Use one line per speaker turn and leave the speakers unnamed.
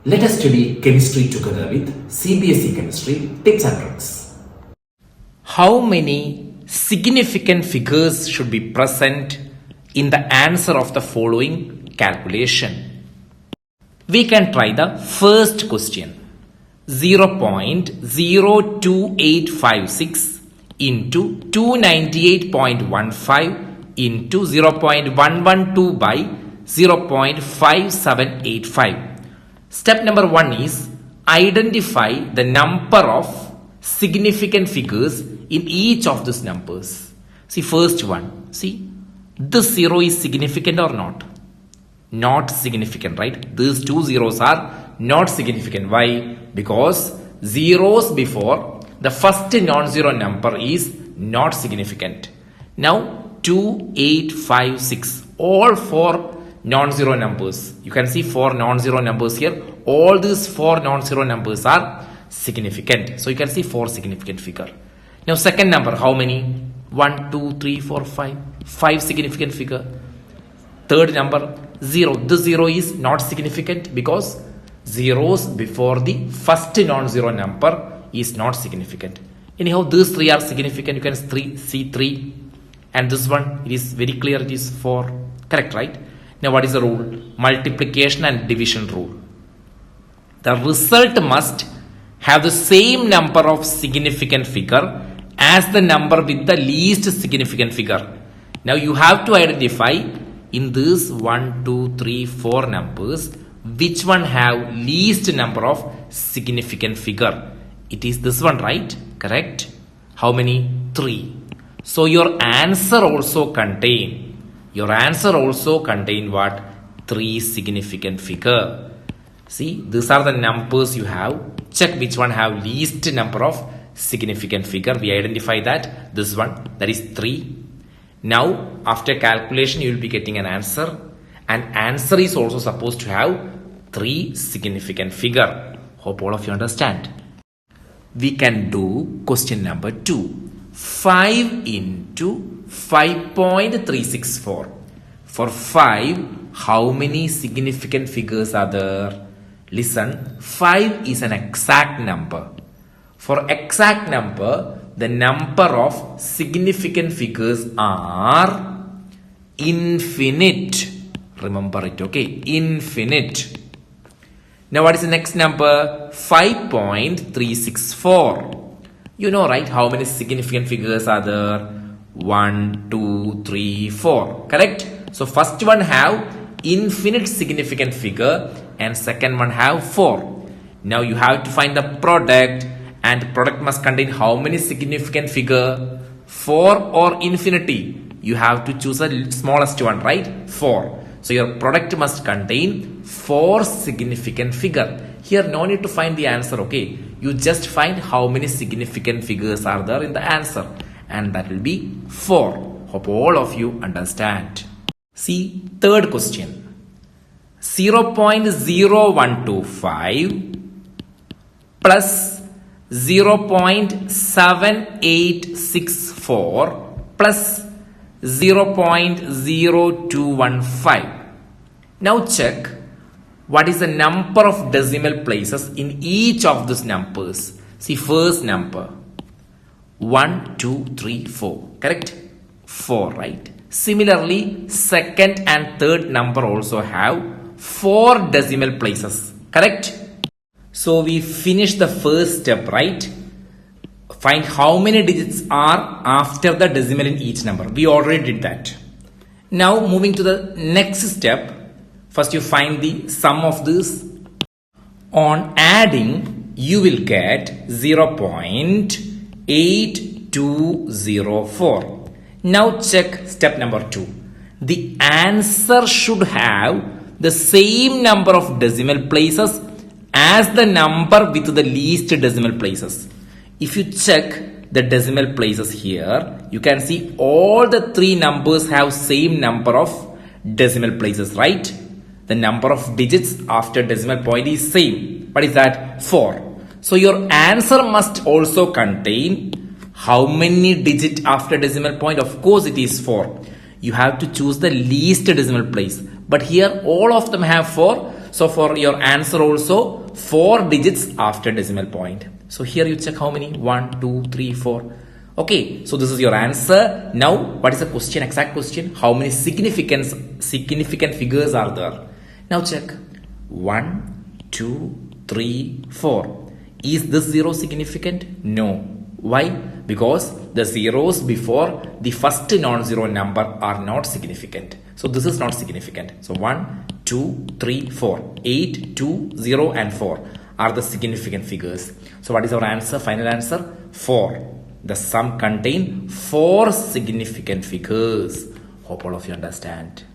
Let us study chemistry together with CBSE Chemistry tips and tricks.
How many significant figures should be present in the answer of the following calculation? We can try the first question. 0.02856 into 298.15 into 0.112 by 0.5785. Step number 1 is identify the number of significant figures in each of these numbers. See, first one. See, this 0 is significant or not? Not significant, right? These two zeros are not significant. Why? Because zeros before the first non-zero number is not significant. Now 2856, all four non-zero numbers. You can see four non-zero numbers here. All these four non-zero numbers are significant. So you can see four significant figure. Now second number, how many? 1, 2, 3, 4, 5. 5 significant figure. Third number, 0. This 0 is not significant because zeros before the first non-zero number is not significant. Anyhow, these three are significant. You can see 3. And this one, it is very clear, it is 4. Correct, right? Now what is the rule? Multiplication and division rule. The result must have the same number of significant figure as the number with the least significant figure. Now you have to identify in this 1, 2, 3, 4 numbers which one have least number of significant figure. It is this one, right? Correct? How many? 3. So your answer also contain what? 3 significant figure. See, these are the numbers you have. Check which one have least number of significant figure. We identify that this one, that is 3. Now after calculation you will be getting an answer, and answer is also supposed to have 3 significant figure. Hope all of you understand. We can do question number 2. 5 into 5.364. For 5, how many significant figures are there? Listen, 5 is an exact number. For exact number, the number of significant figures are infinite. Remember it, okay? Infinite. Now what is the next number? 5.364. You know, right? How many significant figures are there? 1, 2, 3, 4. Correct? So first one have infinite significant figure and second one have 4. Now you have to find the product, and product must contain how many significant figure? 4 or infinity? You have to choose the smallest one, right? 4. So your product must contain 4 significant figure. Here no need to find the answer, okay? You just find how many significant figures are there in the answer, and that will be 4. Hope all of you understand. See, third question. 0.0125 plus 0.7864 plus 0.0215. Now check what is the number of decimal places in each of these numbers. See, first number 1, 2, 3, 4. Correct? 4, right? Similarly, second and third number also have 4 decimal places. Correct? So we finished the first step, right? Find how many digits are after the decimal in each number. We already did that. Now moving to the next step. First you find the sum of this. On adding, you will get 0.8204. Now check step number 2. The answer should have the same number of decimal places as the number with the least decimal places. If you check the decimal places here, you can see all the 3 numbers have same number of decimal places, right? The number of digits after decimal point is same. What is that? 4. So your answer must also contain how many digits after decimal point? Of course it is 4. You have to choose the least decimal place. But here all of them have 4. So for your answer also 4 digits after decimal point. So here you check how many? 1, 2, 3, 4. Okay, so this is your answer. Now, what is the question? Exact question. How many significant figures are there? Now check. 1, 2, 3, 4. Is this 0 significant? No. Why? Because the zeros before the first non-zero number are not significant. So this is not significant. So 1, 2, 3, 4. 8, 2, 0 and 4 are the significant figures. So what is our answer? Final answer? 4. The sum contain 4 significant figures. Hope all of you understand.